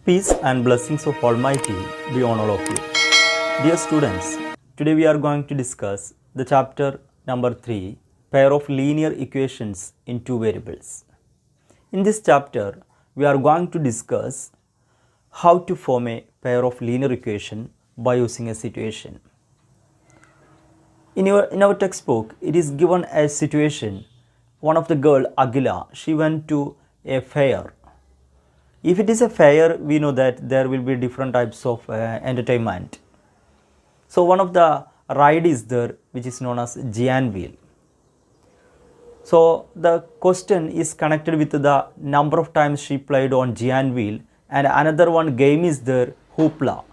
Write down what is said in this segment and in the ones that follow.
Peace and blessings of Almighty be on all of you. Dear students, today we are going to discuss the chapter number 3, pair of linear equations in two variables. In this chapter, we are going to discuss how to form a pair of linear equation by using a situation. In our textbook, it is given a situation. One of the girl, Agila, she went to a fair. If it is a fair, we know that there will be different types of entertainment. So one of the ride is there, which is known as giant wheel. So the question is connected with the number of times she played on giant wheel, and another one game is there, hoopla.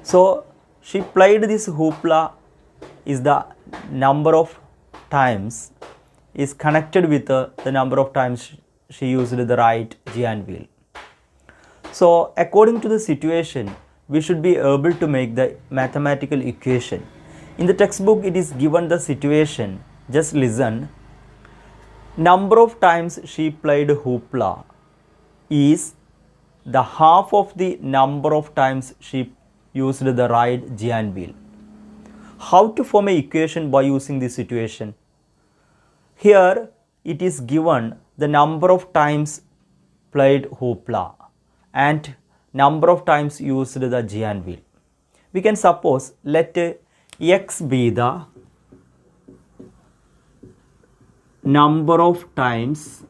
So she played this hoopla is the number of times is connected with the number of times she used the right giant wheel. So according to the situation, we should be able to make the mathematical equation. In the textbook, it is given the situation. Just listen. Number of times she played hoopla is the half of the number of times she used the right giant wheel. How to form an equation by using this situation? Here it is given the number of times played hoopla and number of times used the giant wheel. We can suppose let x be the number of times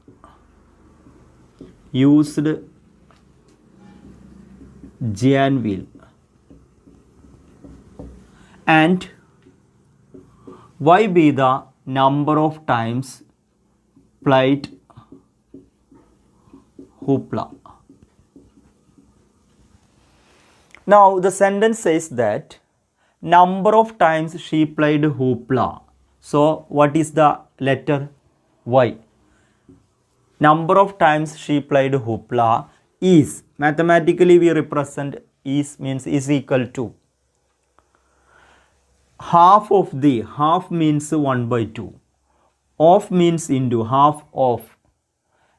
used giant wheel and y be the number of times played hoopla. Now the sentence says that number of times she played hoopla. So what is the letter y? Number of times she played hoopla is, mathematically we represent is means is equal to half of the, half means 1 by 2, of means into, half of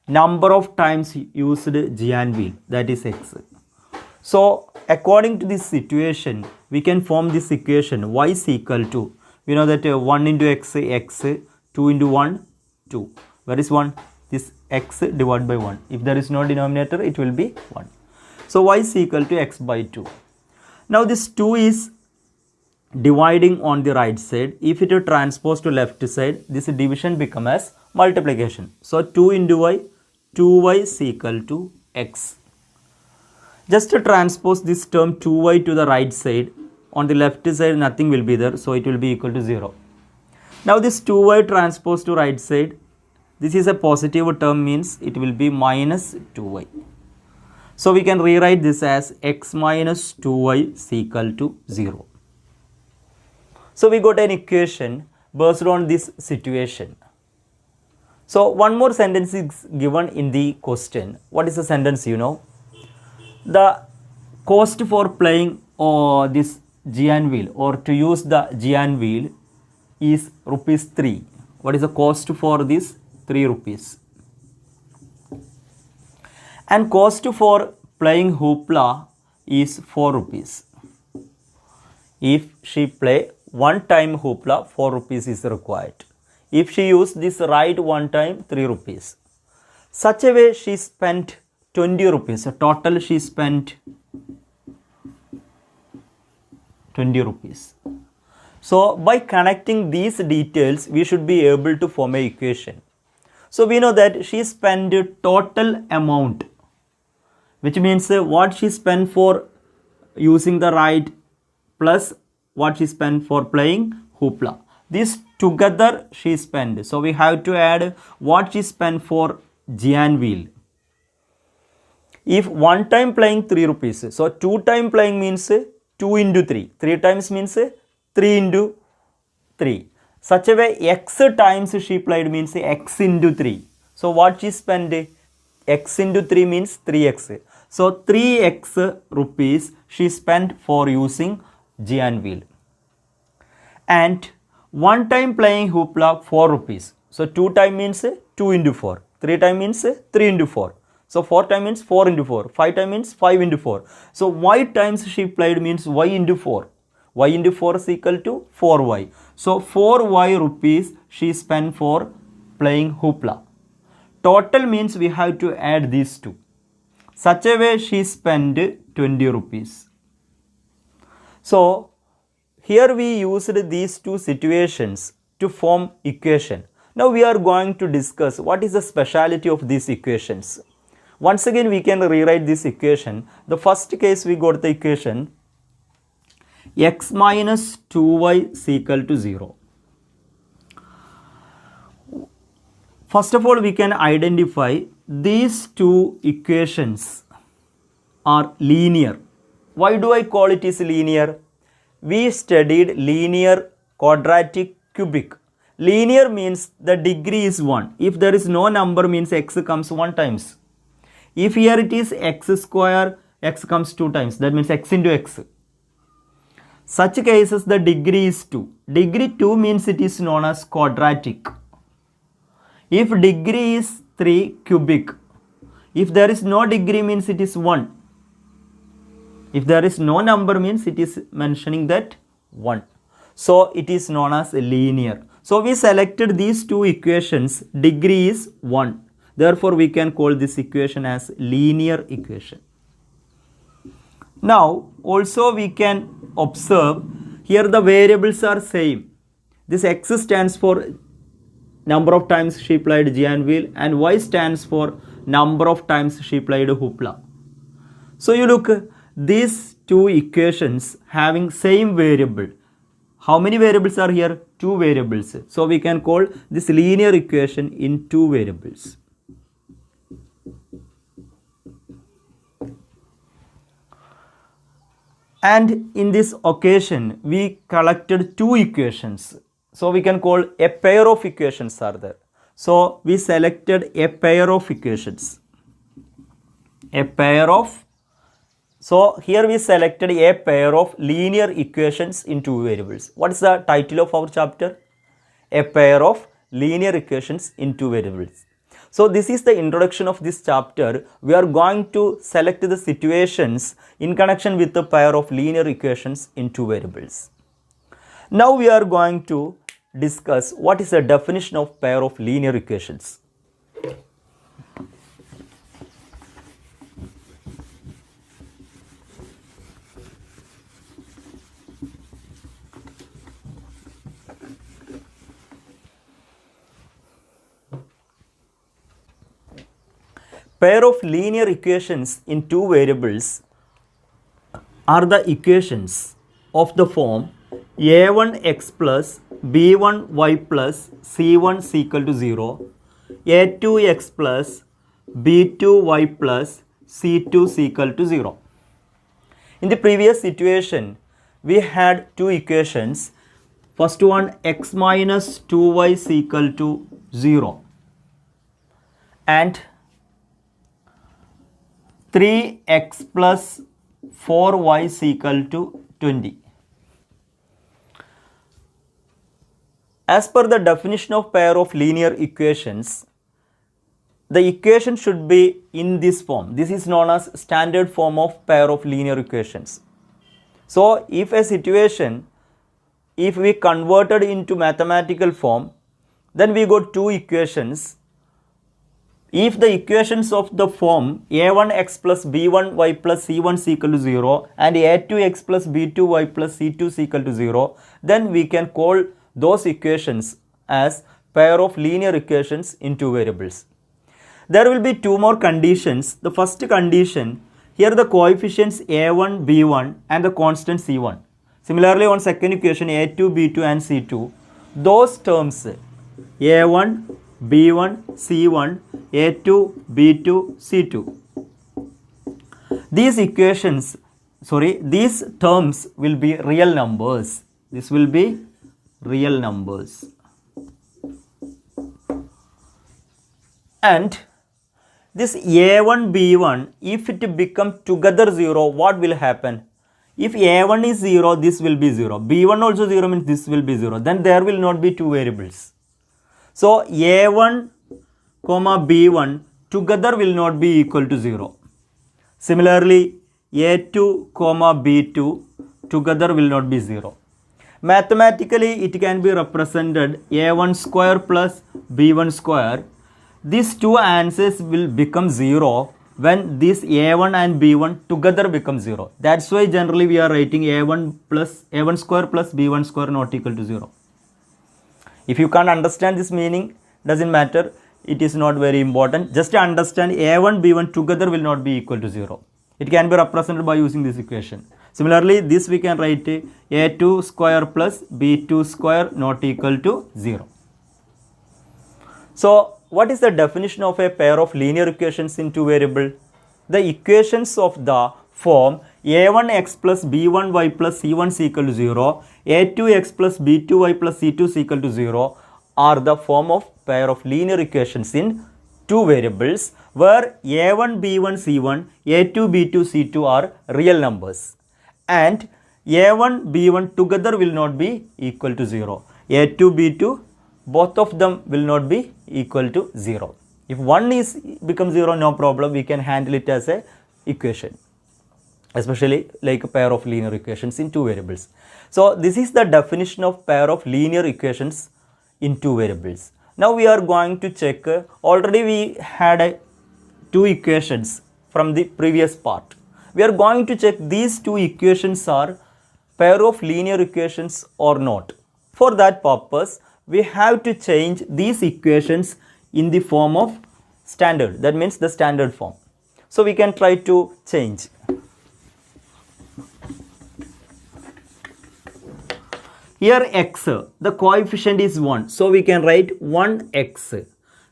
number of times used giant wheel, that is x. So according to this situation, we can form this equation y is equal to, we know that 1 into x, 2 into 1, 2. Where is 1? This x divided by 1. If there is no denominator, it will be 1. So y is equal to x by 2. Now this 2 is dividing on the right side. If it is transposed to left side, this division becomes as multiplication. So 2 into y, 2y is equal to x. Just to transpose this term 2y to the right side, on the left side nothing will be there, so it will be equal to 0. Now this 2y transposed to right side, this is a positive term, means it will be minus 2y. So we can rewrite this as x minus 2y is equal to 0. So we got an equation based on this situation. So one more sentence is given in the question. What is the sentence, you know? The cost for playing this giant wheel or to use the giant wheel is rupees 3. What is the cost for this? 3 rupees. And cost for playing hoopla is 4 rupees. If she play one time hoopla, 4 rupees is required. If she use this ride one time, 3 rupees. Such a way she spent 20 rupees. So total she spent 20 rupees. So by connecting these details, we should be able to form an equation. So we know that she spent total amount, which means what she spent for using the ride plus what she spent for playing hoopla. This together she spent. So we have to add what she spent for giant wheel. If one time playing 3 rupees, so 2 time playing means 2 into 3. 3 times means 3 into 3. Such a way x times she played means x into 3. So what she spent? X into 3 means 3x. So 3x rupees she spent for using giant wheel. And one time playing hoopla 4 rupees. So 2 time means 2 into 4. 3 time means 3 into 4. So 4 times means 4 into 4. 5 times means 5 into 4. So y times she played means y into 4. Y into 4 is equal to 4y. So 4y rupees she spent for playing hoopla. Total means we have to add these two. Such a way she spent 20 rupees. So here we used these two situations to form equation. Now we are going to discuss what is the speciality of these equations. Once again we can rewrite this equation. The first case we got the equation x minus 2y is equal to 0. First of all we can identify these two equations are linear. Why do I call it is linear? We studied linear, quadratic, cubic. Linear means the degree is 1. If there is no number means x comes 1 times. If here it is x square, x comes 2 times. That means x into x. Such cases the degree is 2. Degree 2 means it is known as quadratic. If degree is 3, cubic. If there is no degree means it is 1. If there is no number means it is mentioning that 1. So it is known as linear. So we selected these two equations. Degree is 1. Therefore we can call this equation as linear equation. Now also we can observe here the variables are same. This x stands for number of times she played giant wheel and y stands for number of times she played hoopla. So you look, these two equations having same variable. How many variables are here? 2 variables. So we can call this linear equation in 2 variables. And in this occasion we collected 2 equations. So we can call a pair of equations are there. So we selected a pair of equations. So here we selected a pair of linear equations in 2 variables. What is the title of our chapter? A pair of linear equations in 2 variables. So this is the introduction of this chapter. We are going to select the situations in connection with the pair of linear equations in 2 variables. Now we are going to discuss what is the definition of pair of linear equations. Pair of linear equations in 2 variables are the equations of the form a1x plus b1y plus c1 is equal to 0, a2x plus b2y plus c2 is equal to 0. In the previous situation, we had 2 equations. First one, x minus 2y is equal to 0 and 3x plus 4y is equal to 20. As per the definition of pair of linear equations, the equation should be in this form. This is known as standard form of pair of linear equations. So if a situation, if we converted into mathematical form, then we got 2 equations. If the equations of the form a1x plus b1y plus c1 is equal to 0 and a2x plus b2y plus c2 is equal to 0, then we can call those equations as pair of linear equations in 2 variables. There will be 2 more conditions. The first condition, here the coefficients a1, b1 and the constant c1. Similarly on second equation a2, b2 and c2, those terms a1, b1, c1, a2, b2, c2. These terms will be real numbers. This will be real numbers. And this a1, b1, if it become together 0, what will happen? If a1 is 0, this will be 0. b1 also 0 means this will be 0. Then there will not be 2 variables. So a1, b1 together will not be equal to 0. Similarly, a2 comma b2 together will not be 0. Mathematically, it can be represented a1 square plus b1 square. These two answers will become 0 when this a1 and b1 together become 0. That's why generally we are writing a1 square plus b1 square not equal to 0. If you can't understand this meaning, doesn't matter. It is not very important. Just understand a1, b1 together will not be equal to 0. It can be represented by using this equation. Similarly, this we can write a2 square plus b2 square not equal to 0. So, what is the definition of a pair of linear equations in two variable? The equations of the form a1x plus b1y plus c1 is equal to 0, a2x plus b2y plus c2 is equal to 0 are the form of pair of linear equations in two variables where a1, b1, c1, a2, b2, c2 are real numbers and a1, b1 together will not be equal to 0. a2, b2 both of them will not be equal to 0. If one is become 0, no problem, we can handle it as a equation, especially like a pair of linear equations in two variables. So this is the definition of pair of linear equations in two variables. Now we are going to check, already we had two equations from the previous part. We are going to check these two equations are pair of linear equations or not. For that purpose, we have to change these equations in the form of standard, that means the standard form. So we can try to change. Here x, the coefficient is 1, so we can write 1x.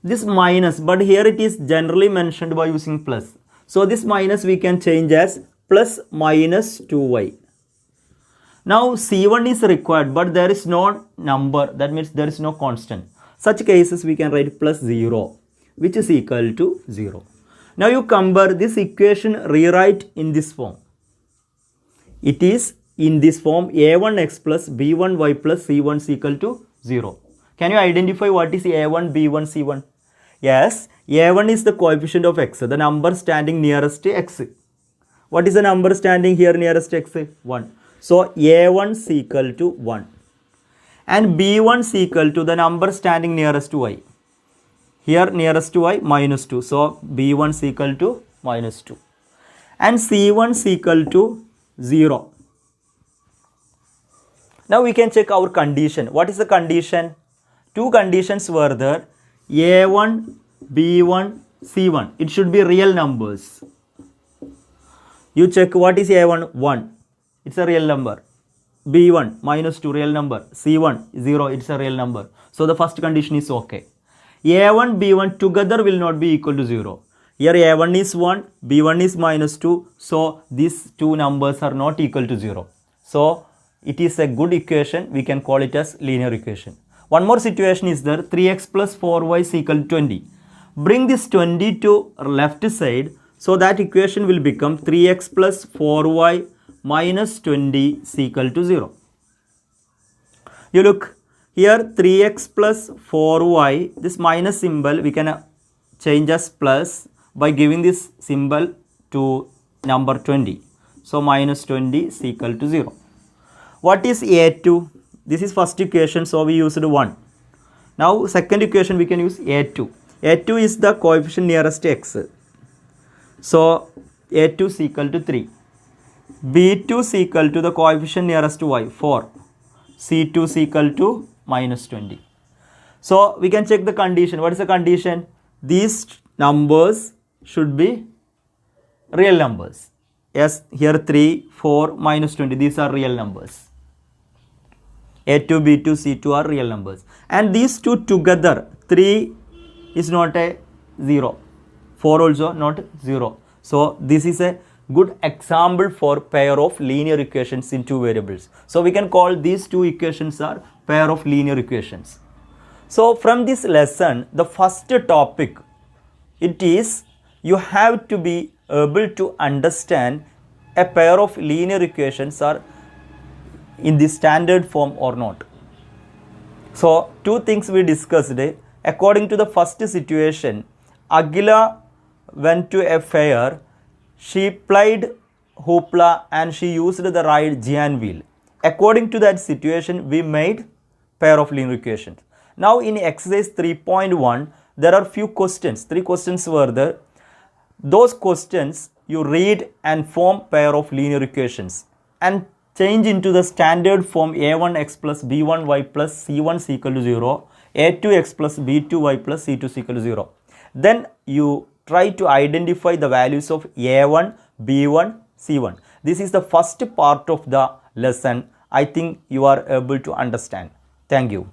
This minus, but here it is generally mentioned by using plus. So this minus we can change as plus minus 2y. Now c1 is required, but there is no number, that means there is no constant. Such cases we can write plus 0, which is equal to 0. Now you compare this equation, rewrite in this form. It is in this form a1x plus b1y plus c1 is equal to 0. Can you identify what is a1, b1, c1? Yes, a1 is the coefficient of x, the number standing nearest to x. What is the number standing here nearest to x? 1. So a1 is equal to 1. And b1 is equal to the number standing nearest to y. Here nearest to y minus 2. So b1 is equal to minus 2. And c1 is equal to 0. Now we can check our condition. What is the condition? Two conditions were there. a1, b1, c1. It should be real numbers. You check what is a1? 1. It's a real number. b1 minus 2 real number. c1 0. It's a real number. So the first condition is okay. a1, b1 together will not be equal to 0. Here a1 is 1, b1 is minus 2. So these two numbers are not equal to 0. So it is a good equation. We can call it as linear equation. One more situation is there. 3x plus 4y is equal to 20. Bring this 20 to left side. So that equation will become 3x plus 4y minus 20 is equal to 0. You look here 3x plus 4y, this minus symbol we can change as plus by giving this symbol to number 20. So minus 20 is equal to 0. What is a2? This is first equation, so we used 1. Now second equation we can use a2. a2 is the coefficient nearest to x. So a2 is equal to 3. b2 is equal to the coefficient nearest to y, 4. c2 is equal to minus 20. So we can check the condition. What is the condition? These numbers should be real numbers. Yes, here 3, 4, minus 20. These are real numbers. a2, b2, c2 are real numbers. And these two together, 3 is not a 0. 4 also not 0. So this is a good example for pair of linear equations in two variables. So we can call these two equations are pair of linear equations. So from this lesson, the first topic, it is you have to be able to understand a pair of linear equations are in the standard form or not. So two things we discussed. According to the first situation, Aguila went to a fair. She played hoopla and she used the ride giant wheel. According to that situation, we made pair of linear equations. Now in exercise 3.1, there are few questions. 3 questions were there. Those questions you read and form pair of linear equations and change into the standard form a1x plus b1y plus c1 is equal to 0, a2x plus b2y plus c2 is equal to 0. Then you try to identify the values of a1, b1, c1. This is the first part of the lesson. I think you are able to understand. Thank you.